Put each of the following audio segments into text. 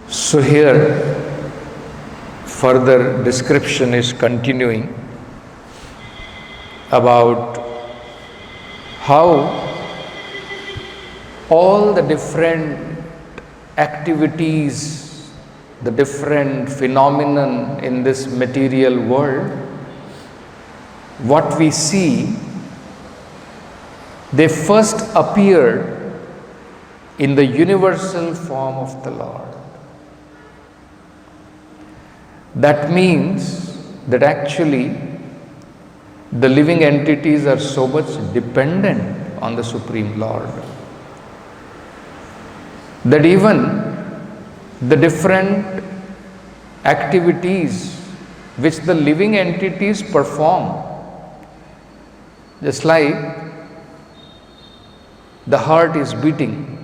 So here further description is continuing about how all the different activities, the different phenomenon in this material world, what we see, they first appeared in the universal form of the Lord. That means that actually the living entities are so much dependent on the Supreme Lord that even the different activities which the living entities perform, just like the heart is beating,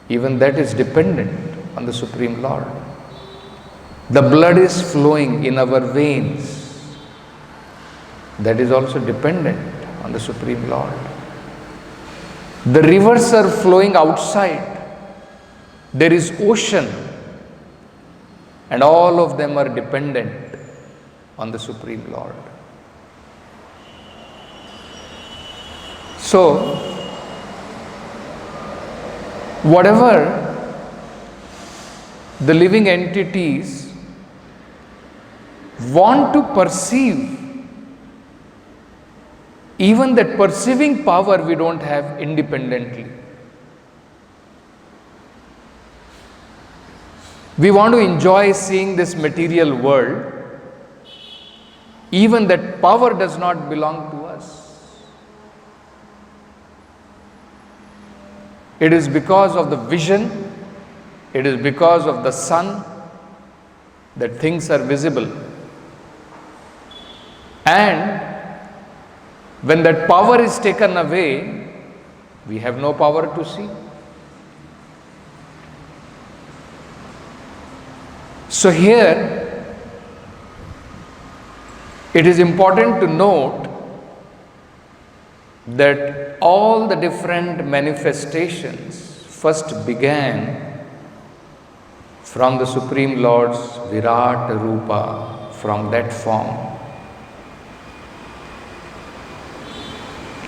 even that is dependent on the Supreme Lord. The blood is flowing in our veins, that is also dependent on the Supreme Lord. The rivers are flowing outside, there is ocean, and all of them are dependent on the Supreme Lord. So, whatever the living entities want to perceive, even that perceiving power we don't have independently. We want to enjoy seeing this material world, even that power does not belong to us. It is because of the vision, it is because of the sun that things are visible. And when that power is taken away, we have no power to see. So here, it is important to note that all the different manifestations first began from the Supreme Lord's Virat Rupa, from that form.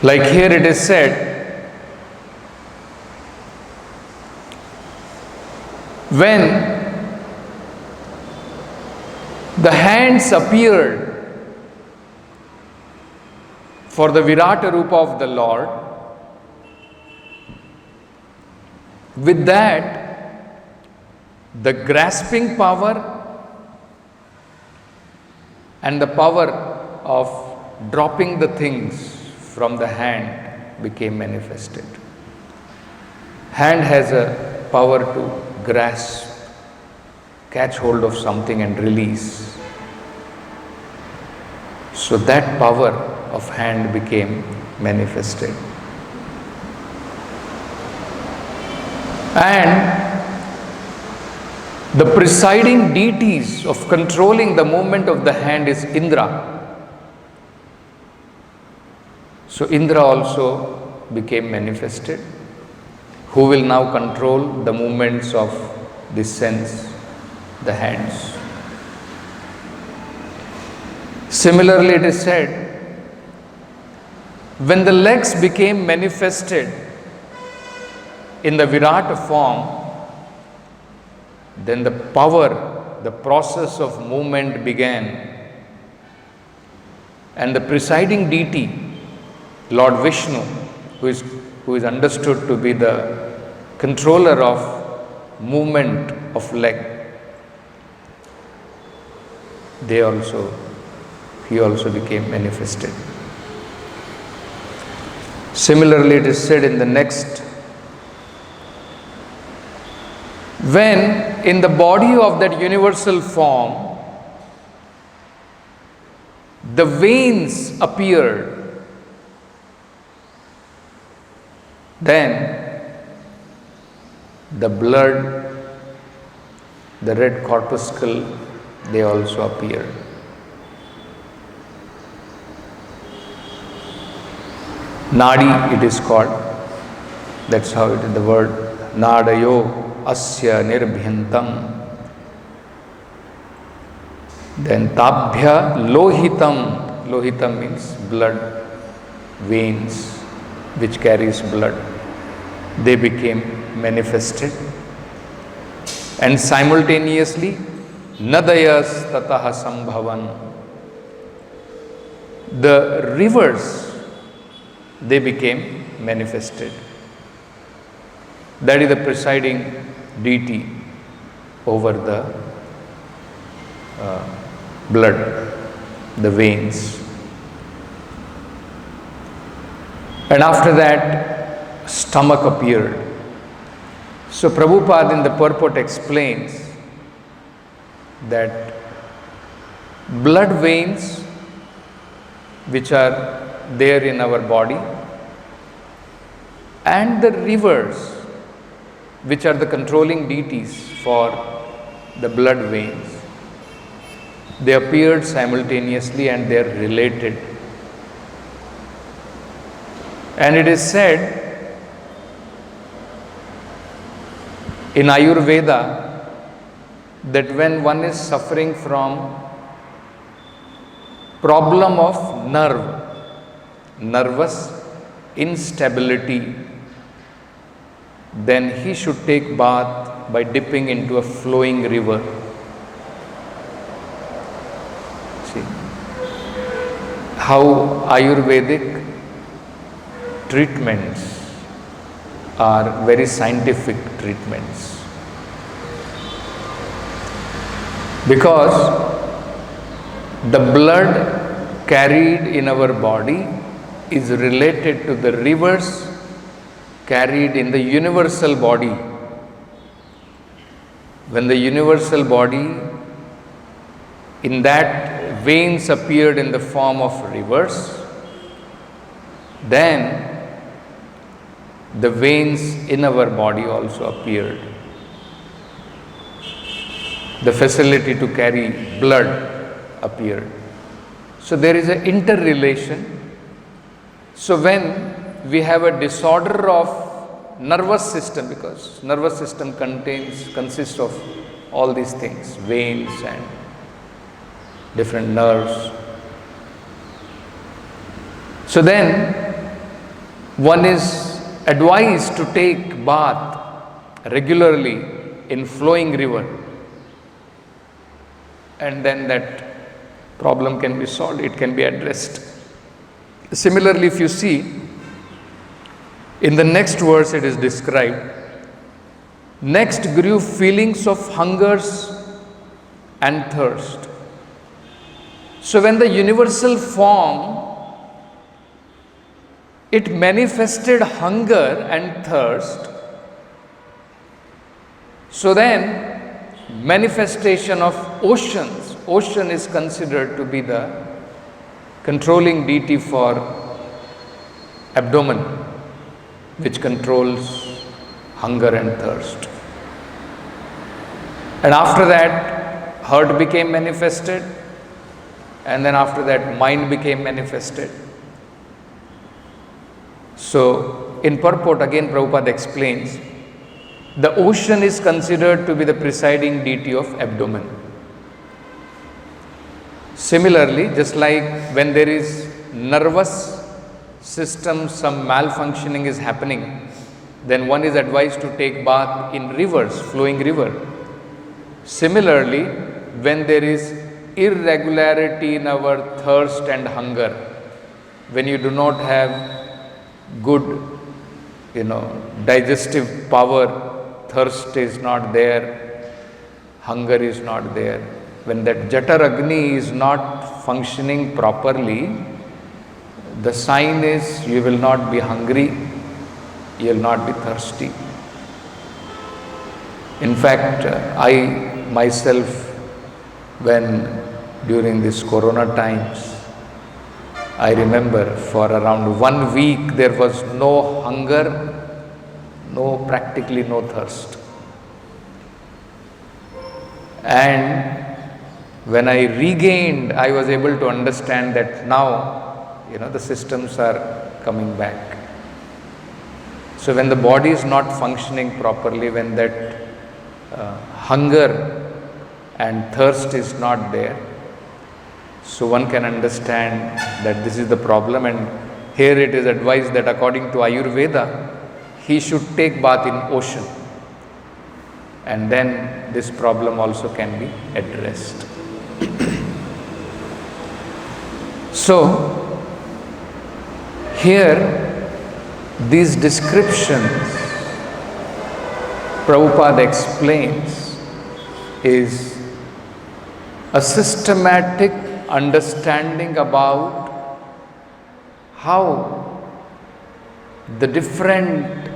Like here it is said, when the hands appeared for the Virata Rupa of the Lord, with that, the grasping power and the power of dropping the things from the hand became manifested. Hand has a power to grasp, catch hold of something and release. So that power of hand became manifested. And the presiding deities of controlling the movement of the hand is Indra. So Indra also became manifested, who will now control the movements of this sense, the hands. Similarly, it is said, when the legs became manifested in the Virata form, then the power, the process of movement began, and the presiding deity, Lord Vishnu, who is understood to be the controller of movement of leg, he also became manifested. Similarly, it is said in the next, when in the body of that universal form, the veins appeared, then the blood, the red corpuscle, they also appeared. Nadi it is called, that's how it is, the word Nadayo asya nirbhyantam. Then tabhya lohitam. Lohitam means blood, veins which carries blood. They became manifested. And simultaneously, nadayas tataha sambhavan. The rivers, they became manifested. That is the presiding deity over the blood, the veins. And after that, stomach appeared. So Prabhupada in the purport explains that blood veins which are there in our body and the rivers which are the controlling deities for the blood veins, they appeared simultaneously and they are related. And it is said in Ayurveda that when one is suffering from problem of nervous instability, then he should take bath by dipping into a flowing river. See how Ayurvedic treatments are very scientific treatments. Because the blood carried in our body is related to the rivers carried in the universal body. When the universal body, in that veins appeared in the form of rivers, then the veins in our body also appeared. The facility to carry blood appeared. So there is an interrelation. So when we have a disorder of nervous system, because nervous system consists of all these things, veins and different nerves. So then one is advised to take bath regularly in flowing river, and then that problem can be solved, it can be addressed. Similarly, if you see in the next verse, it is described, next grew feelings of hungers and thirst. So when the universal form, it manifested hunger and thirst, so then manifestation of oceans. Ocean is considered to be the controlling deity for abdomen, which controls hunger and thirst. And after that, heart became manifested, and then after that, mind became manifested. So, in purport, again Prabhupada explains, the ocean is considered to be the presiding deity of abdomen. Similarly, just like when there is nervous system, some malfunctioning is happening, then one is advised to take bath in rivers, flowing river. Similarly, when there is irregularity in our thirst and hunger, when you do not have good, digestive power, thirst is not there, hunger is not there. When that Jatar Agni is not functioning properly, the sign is you will not be hungry, you will not be thirsty. In fact, I myself, when during this Corona times, I remember for around 1 week there was no hunger, practically no thirst. And when I regained, I was able to understand that now, the systems are coming back. So when the body is not functioning properly, when that hunger and thirst is not there. So one can understand that this is the problem, and here it is advised that according to Ayurveda, he should take bath in ocean, and then this problem also can be addressed. So, here these descriptions Prabhupada explains is a systematic understanding about how the different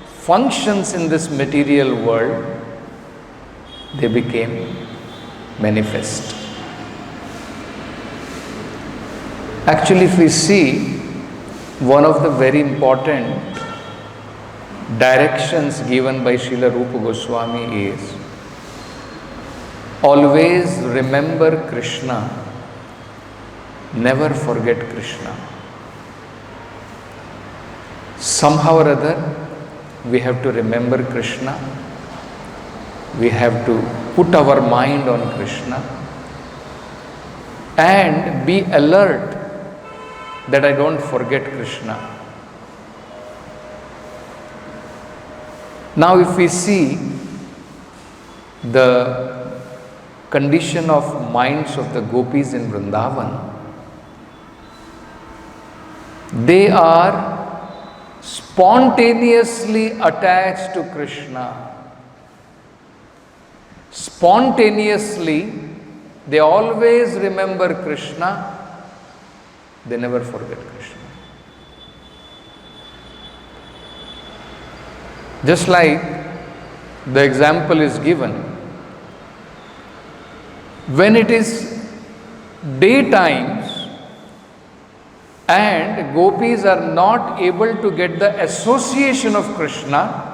functions in this material world, they became manifest. Actually, if we see, one of the very important directions given by Srila Rupa Goswami is always remember Krishna, never forget Krishna. Somehow or other, we have to remember Krishna, we have to put our mind on Krishna and be alert that I don't forget Krishna. Now if we see the condition of minds of the gopis in Vrindavan, they are spontaneously attached to Krishna. Spontaneously, they always remember Krishna, they never forget Krishna. Just like the example is given, when it is daytimes and gopis are not able to get the association of Krishna,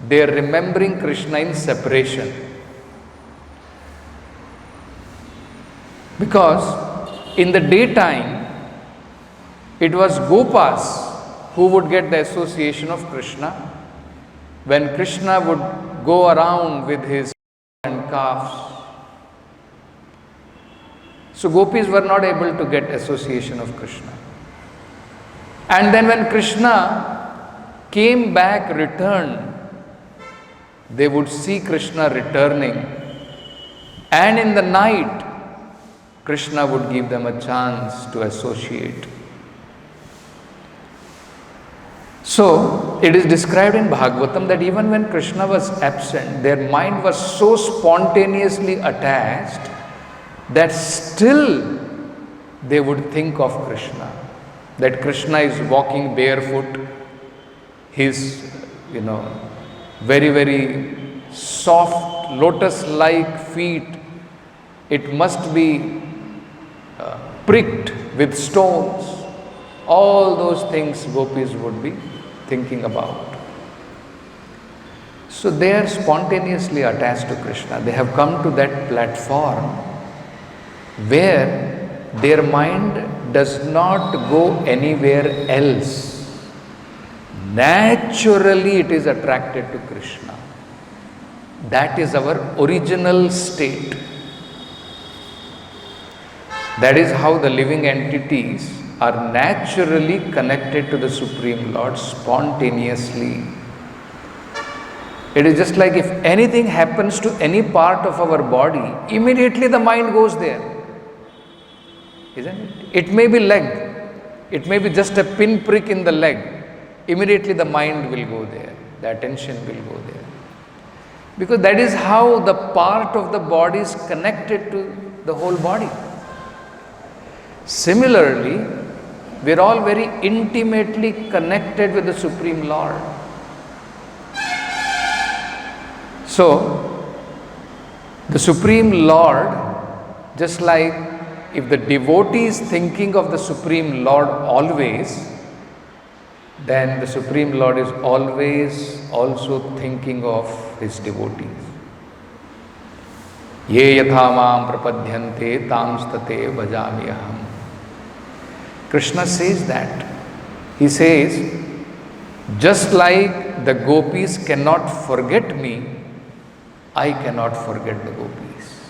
they are remembering Krishna in separation. Because in the daytime, it was gopas who would get the association of Krishna. When Krishna would go around with his and calves, so gopis were not able to get association of Krishna. And then when Krishna came back, returned, they would see Krishna returning, and in the night, Krishna would give them a chance to associate. So, it is described in Bhagavatam that even when Krishna was absent, their mind was so spontaneously attached that still they would think of Krishna. That Krishna is walking barefoot, his, very, very soft lotus-like feet, it must be pricked with stones. All those things gopis would be thinking about. So they are spontaneously attached to Krishna. They have come to that platform where their mind does not go anywhere else. Naturally it is attracted to Krishna. That is our original state. That is how the living entities are naturally connected to the Supreme Lord spontaneously. It is just like if anything happens to any part of our body, immediately the mind goes there. Isn't it? It may be leg, it may be just a pinprick in the leg, immediately the mind will go there, the attention will go there. Because that is how the part of the body is connected to the whole body. Similarly, we are all very intimately connected with the Supreme Lord. So, the Supreme Lord, just like if the devotee is thinking of the Supreme Lord always, then the Supreme Lord is always also thinking of his devotees. Ye yatha mam prapadyante tamstate bhajamyaham. Krishna says that. He says, just like the gopis cannot forget me, I cannot forget the gopis.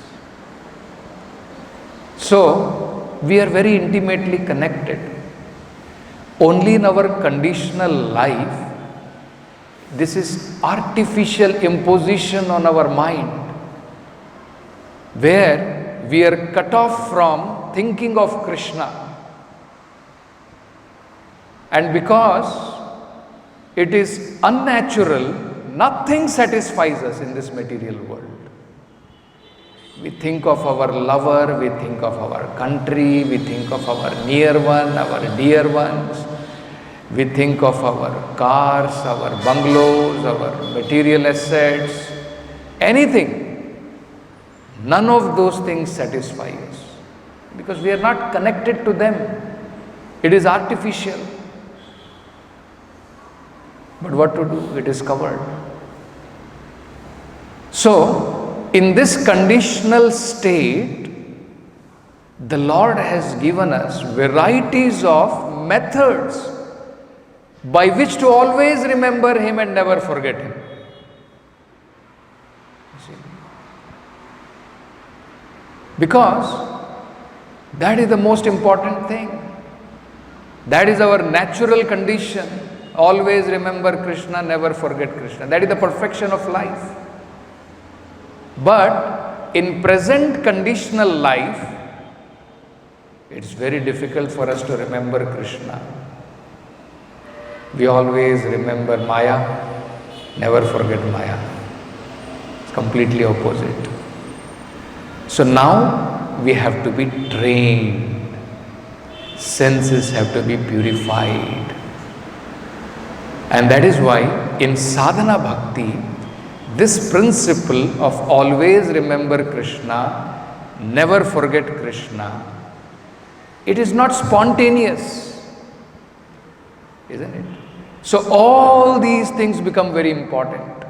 So, we are very intimately connected. Only in our conditional life, this is artificial imposition on our mind, where we are cut off from thinking of Krishna. And because it is unnatural, nothing satisfies us in this material world. We think of our lover, we think of our country, we think of our near one, our dear ones. We think of our cars, our bungalows, our material assets, anything. None of those things satisfy us because we are not connected to them. It is artificial. But what to do? It is covered. So, in this conditional state, the Lord has given us varieties of methods by which to always remember Him and never forget Him. Because that is the most important thing. That is our natural condition. Always remember Krishna, never forget Krishna. That is the perfection of life. But in present conditional life, it's very difficult for us to remember Krishna. We always remember Maya, never forget Maya. It's completely opposite. So now we have to be trained. Senses have to be purified. And that is why in sadhana bhakti, this principle of always remember Krishna, never forget Krishna, it is not spontaneous, isn't it? So all these things become very important.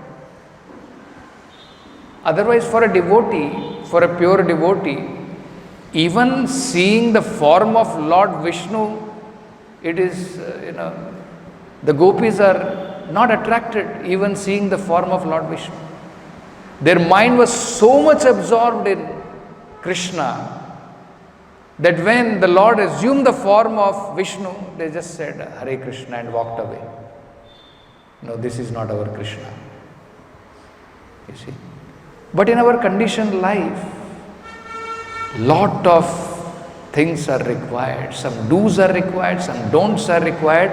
Otherwise, for a devotee, for a pure devotee, even seeing the form of Lord Vishnu, it is, the gopis are not attracted even seeing the form of Lord Vishnu. Their mind was so much absorbed in Krishna that when the Lord assumed the form of Vishnu, they just said Hare Krishna and walked away. No, this is not our Krishna. You see. But in our conditioned life, lot of things are required. Some do's are required, some don'ts are required,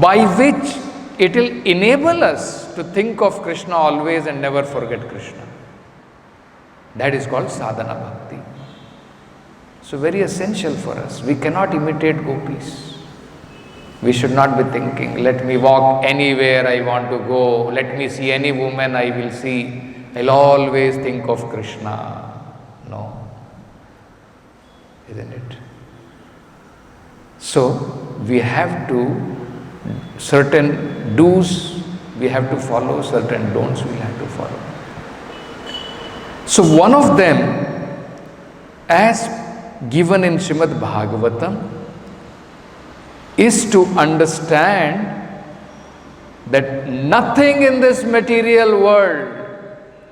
by which it will enable us to think of Krishna always and never forget Krishna. That is called sadhana bhakti. So very essential for us. We cannot imitate gopis. We should not be thinking, let me walk anywhere I want to go, let me see any woman I will see, I'll always think of Krishna. No. Isn't it? So we have to, certain do's we have to follow, certain don'ts we have to follow. So one of them, as given in Srimad Bhagavatam, is to understand that nothing in this material world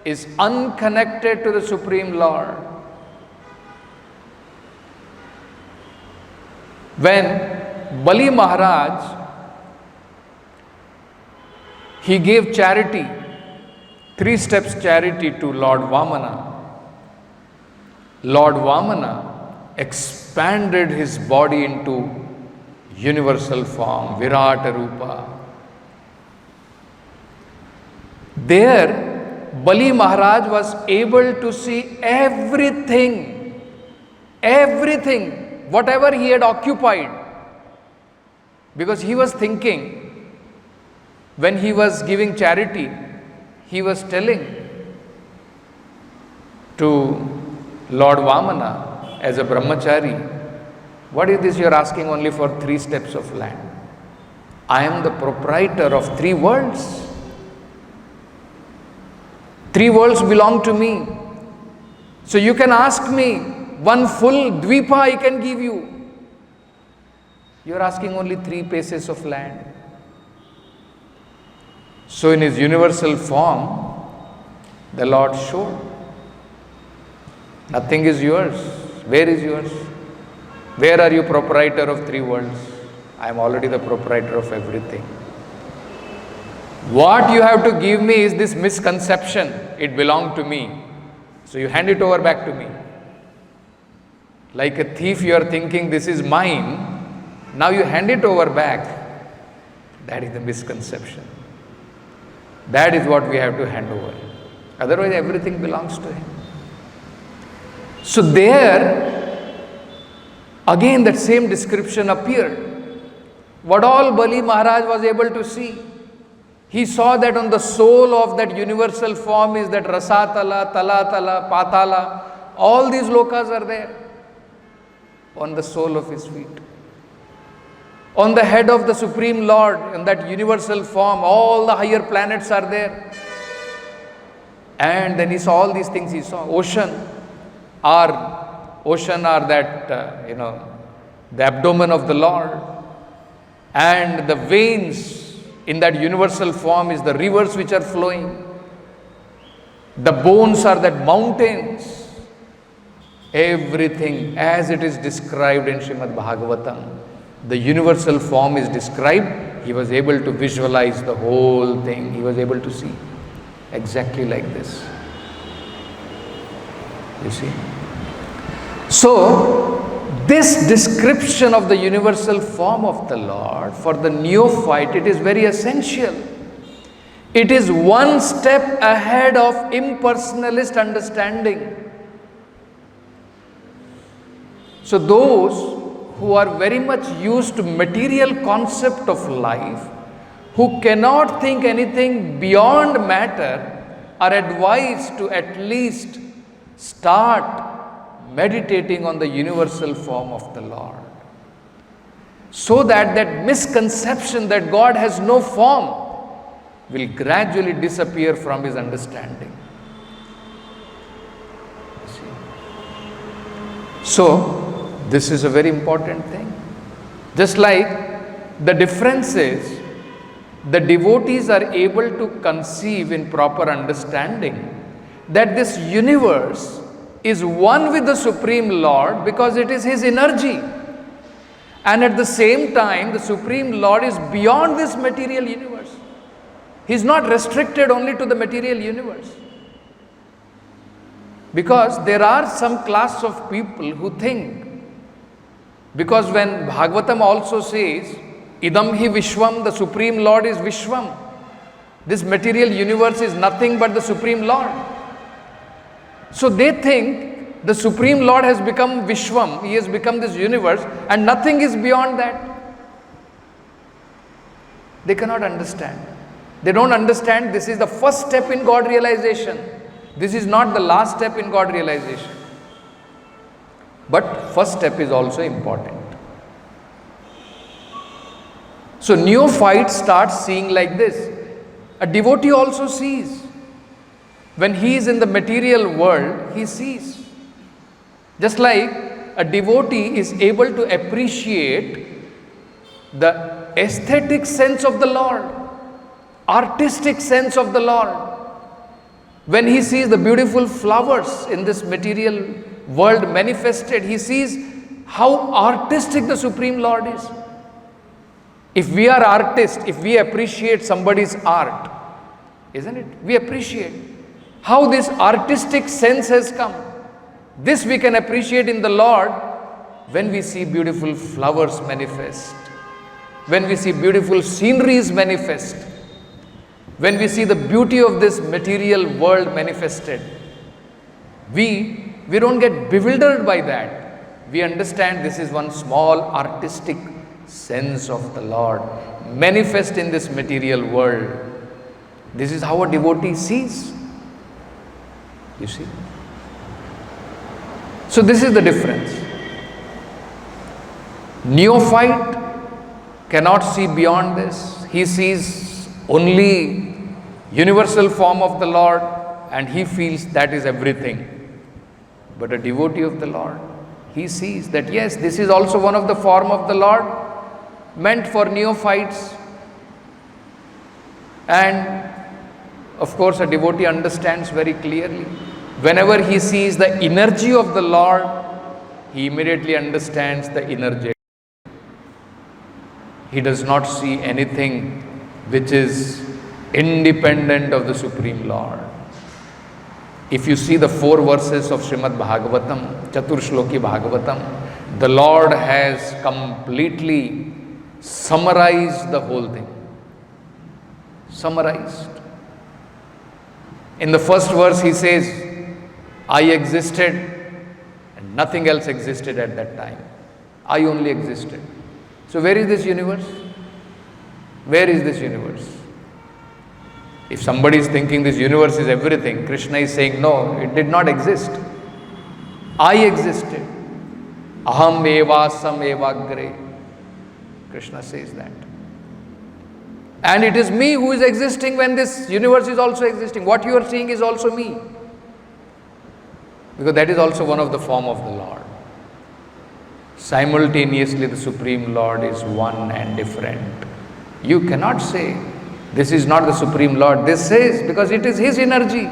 is unconnected to the Supreme Lord. When Bali Maharaj, he gave charity, 3 steps charity to Lord Vamana. Lord Vamana expanded his body into universal form, Virata Rupa. There, Bali Maharaj was able to see everything, whatever he had occupied. Because he was thinking, when he was giving charity, he was telling to Lord Vamana as a brahmachari, what is this you are asking only for 3 steps of land? I am the proprietor of 3 worlds. 3 worlds belong to me. So you can ask me, 1 full dvipa I can give you. You are asking only 3 paces of land. So in his universal form, The Lord showed. Nothing is yours. Where is yours? Where are you proprietor of three worlds? I am already the proprietor of everything. What you have to give me is this misconception. It belonged to me. So you hand it over back to me. Like a thief, you are thinking this is mine. Now you hand it over back. That is the misconception. That is what we have to hand over. Otherwise, everything belongs to him. So there, again that same description appeared. What all Bali Maharaj was able to see. He saw that on the soul of that universal form is that Rasatala, Talatala, Patala. All these lokas are there on the sole of his feet. On the head of the Supreme Lord, in that universal form, all the higher planets are there. And then he saw all these things. He saw ocean are that, the abdomen of the Lord. And the veins in that universal form is the rivers which are flowing. The bones are that mountains. Everything as it is described in Srimad Bhagavatam. The universal form is described. He was able to visualize the whole thing. He was able to see exactly like this. You see? So, this description of the universal form of the Lord, for the neophyte, it is very essential. It is one step ahead of impersonalist understanding. So those who are very much used to material concept of life, who cannot think anything beyond matter, are advised to at least start meditating on the universal form of the Lord. So that that misconception that God has no form will gradually disappear from his understanding. So, this is a very important thing. Just like the difference is, the devotees are able to conceive in proper understanding that this universe is one with the Supreme Lord because it is his energy. And at the same time, the Supreme Lord is beyond this material universe. He is not restricted only to the material universe. Because there are some class of people who think, because when Bhagavatam also says, Idam hi Vishwam, the Supreme Lord is Vishwam. This material universe is nothing but the Supreme Lord. So they think the Supreme Lord has become Vishwam, he has become this universe and nothing is beyond that. They cannot understand. They don't understand this is the first step in God realization. This is not the last step in God realization. But first step is also important. So neophyte starts seeing like this. A devotee also sees. When he is in the material world, he sees. Just like a devotee is able to appreciate the aesthetic sense of the Lord, artistic sense of the Lord. When he sees the beautiful flowers in this material world manifested, he sees how artistic the Supreme Lord is. If we are artists, if we appreciate somebody's art, isn't it? We appreciate how this artistic sense has come. This we can appreciate in the Lord when we see beautiful flowers manifest, when we see beautiful sceneries manifest, when we see the beauty of this material world manifested. We don't get bewildered by that. We understand this is one small artistic sense of the Lord manifest in this material world. This is how a devotee sees. You see? So this is the difference. Neophyte cannot see beyond this. He sees only universal form of the Lord and he feels that is everything. But a devotee of the Lord, he sees that yes, this is also one of the form of the Lord meant for neophytes. And Of course, a devotee understands very clearly. Whenever he sees the energy of the Lord, he immediately understands the energy. He does not see anything which is independent of the Supreme Lord. If you see the 4 verses of Srimad Bhagavatam, Chaturshloki Bhagavatam, the Lord has completely summarized the whole thing. Summarized. In the first verse he says, I existed and nothing else existed at that time. I only existed. So where is this universe? Where is this universe? If somebody is thinking this universe is everything, Krishna is saying, no, it did not exist. I existed. Aham evasam evagre. Krishna says that. And it is me who is existing when this universe is also existing. What you are seeing is also me. Because that is also one of the form of the Lord. Simultaneously, the Supreme Lord is one and different. You cannot say, this is not the Supreme Lord. This is, because it is His energy.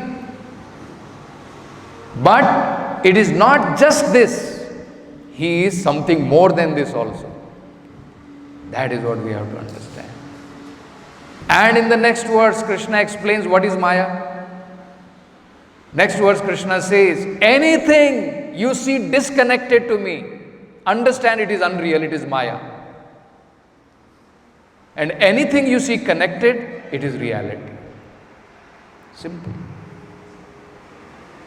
But it is not just this. He is something more than this also. That is what we have to understand. And in the next verse, Krishna explains what is Maya. Next verse, Krishna says, anything you see disconnected to me, understand it is unreal, it is Maya. And anything you see connected, it is reality. Simple.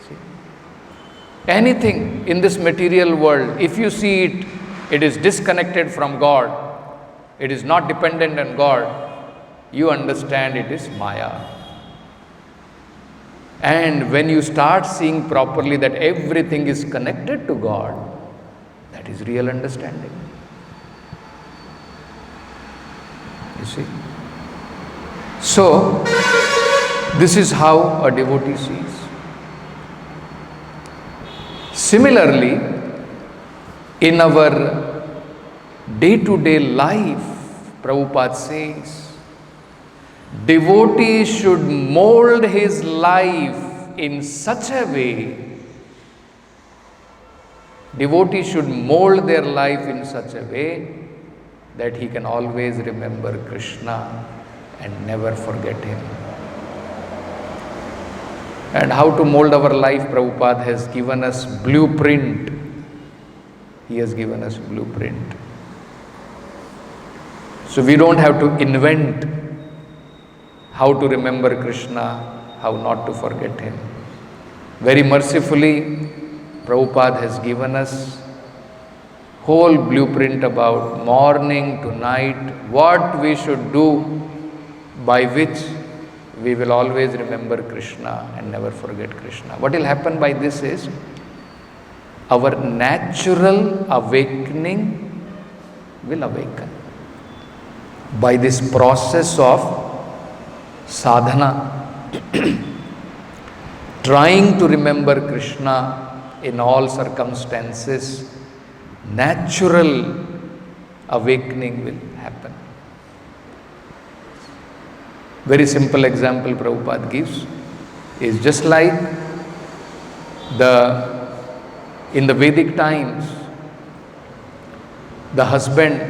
See? Anything in this material world, if you see it, it is disconnected from God, it is not dependent on God, you understand it is Maya. And when you start seeing properly that everything is connected to God, that is real understanding. You see? So, this is how a devotee sees. Similarly, in our day-to-day life, Prabhupada says, devotee should mold his life in such a way, devotee should mold their life in such a way that he can always remember Krishna and never forget Him. And how to mold our life, Prabhupada has given us blueprint. He has given us blueprint. So we don't have to invent how to remember Krishna, how not to forget Him. Very mercifully, Prabhupada has given us whole blueprint about morning to night, what we should do by which we will always remember Krishna and never forget Krishna. What will happen by this is, our natural awakening will awaken. By this process of sadhana, trying to remember Krishna in all circumstances, natural awakening will happen. Very simple example Prabhupada gives is just like in the Vedic times, the husband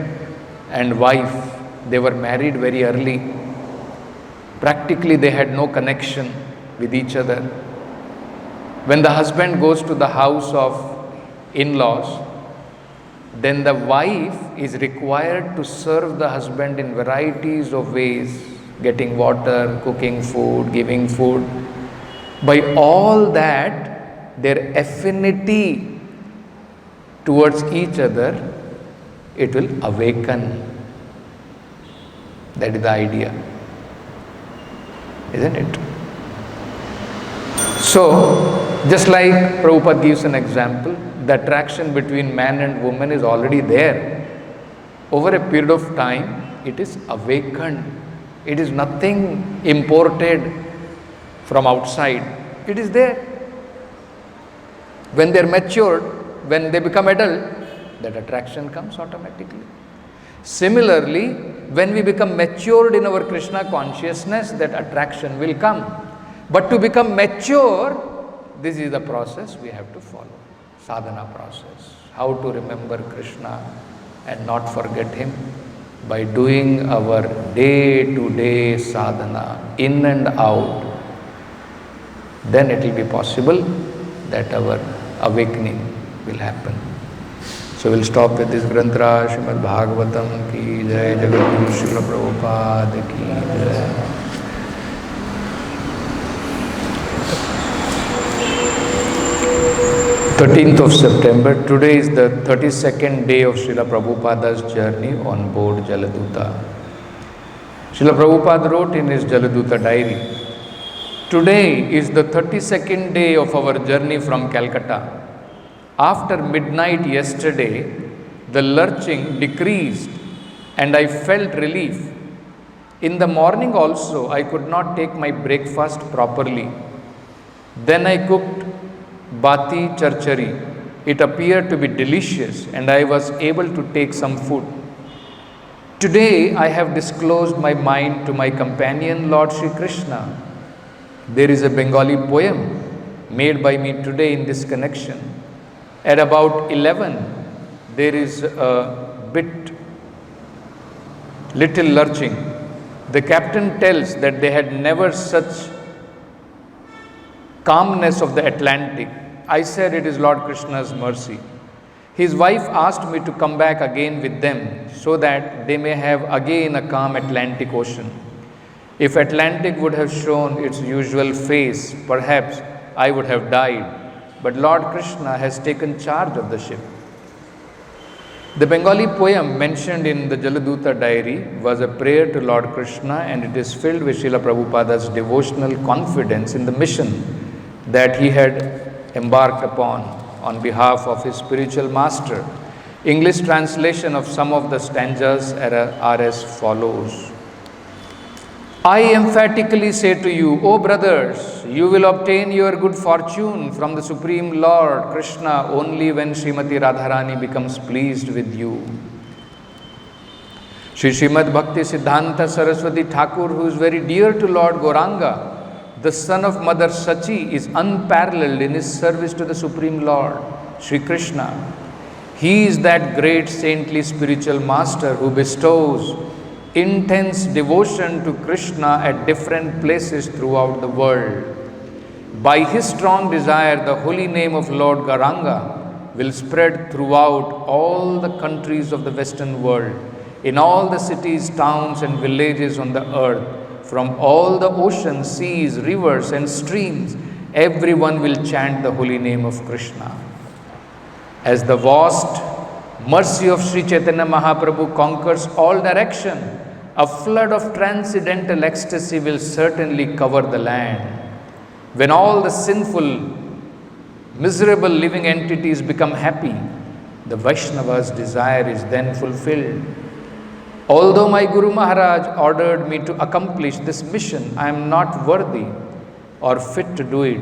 and wife, they were married very early. Practically they had no connection with each other. When the husband goes to the house of in-laws, then the wife is required to serve the husband in varieties of ways, getting water, cooking food, giving food. By all that, their affinity towards each other, it will awaken. That is the idea, isn't it? So, just like Prabhupada gives an example, the attraction between man and woman is already there. Over a period of time, it is awakened. It is nothing imported from outside. It is there. When they are matured, when they become adult, that attraction comes automatically. Similarly, when we become matured in our Krishna consciousness, that attraction will come. But to become mature, this is the process we have to follow. Sadhana process. How to remember Krishna and not forget Him? By doing our day-to-day sadhana, in and out. Then it will be possible that our awakening will happen. So we'll stop with this Granthra, Srimad Bhagavatam ki jai, Jagadguru Srila Prabhupada ki jai. September 13th, today is the 32nd day of Srila Prabhupada's journey on board Jaladuta. Srila Prabhupada wrote in his Jaladuta diary, "Today is the 32nd day of our journey from Calcutta. After midnight yesterday, the lurching decreased and I felt relief. In the morning also, I could not take my breakfast properly. Then I cooked Bati Charchari. It appeared to be delicious and I was able to take some food. Today I have disclosed my mind to my companion Lord Sri Krishna. There is a Bengali poem made by me today in this connection. At about 11, there is a little lurching. The captain tells that they had never such calmness of the Atlantic. I said it is Lord Krishna's mercy. His wife asked me to come back again with them so that they may have again a calm Atlantic Ocean. If Atlantic would have shown its usual face, perhaps I would have died. But Lord Krishna has taken charge of the ship." The Bengali poem mentioned in the Jaladuta diary was a prayer to Lord Krishna, and it is filled with Srila Prabhupada's devotional confidence in the mission that he had embarked upon on behalf of his spiritual master. English translation of some of the stanzas are as follows. "I emphatically say to you, O brothers, you will obtain your good fortune from the Supreme Lord Krishna only when Srimati Radharani becomes pleased with you." Shri Srimad Bhakti Siddhanta Saraswati Thakur, who is very dear to Lord Gauranga, the son of Mother Sachi, is unparalleled in his service to the Supreme Lord, Sri Krishna. He is that great saintly spiritual master who bestows intense devotion to Krishna at different places throughout the world. By his strong desire, the holy name of Lord Gauranga will spread throughout all the countries of the Western world, in all the cities, towns and villages on the earth. From all the oceans, seas, rivers and streams, everyone will chant the holy name of Krishna. As the vast mercy of Sri Chaitanya Mahaprabhu conquers all direction, a flood of transcendental ecstasy will certainly cover the land. When all the sinful, miserable living entities become happy, the Vaishnava's desire is then fulfilled. Although my Guru Maharaj ordered me to accomplish this mission, I am not worthy or fit to do it.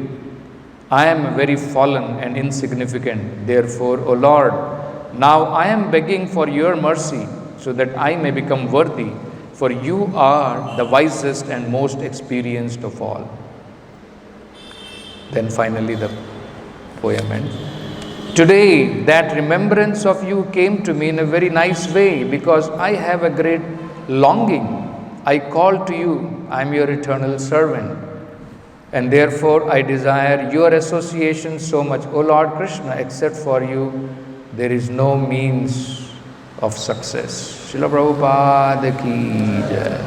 I am very fallen and insignificant. Therefore, O Lord, now I am begging for your mercy so that I may become worthy, for you are the wisest and most experienced of all. Then finally the poem ends. Today, that remembrance of you came to me in a very nice way because I have a great longing. I call to you, I am your eternal servant. And therefore, I desire your association so much. O Lord Krishna, except for you, there is no means of success. Srila Prabhupada ki jai.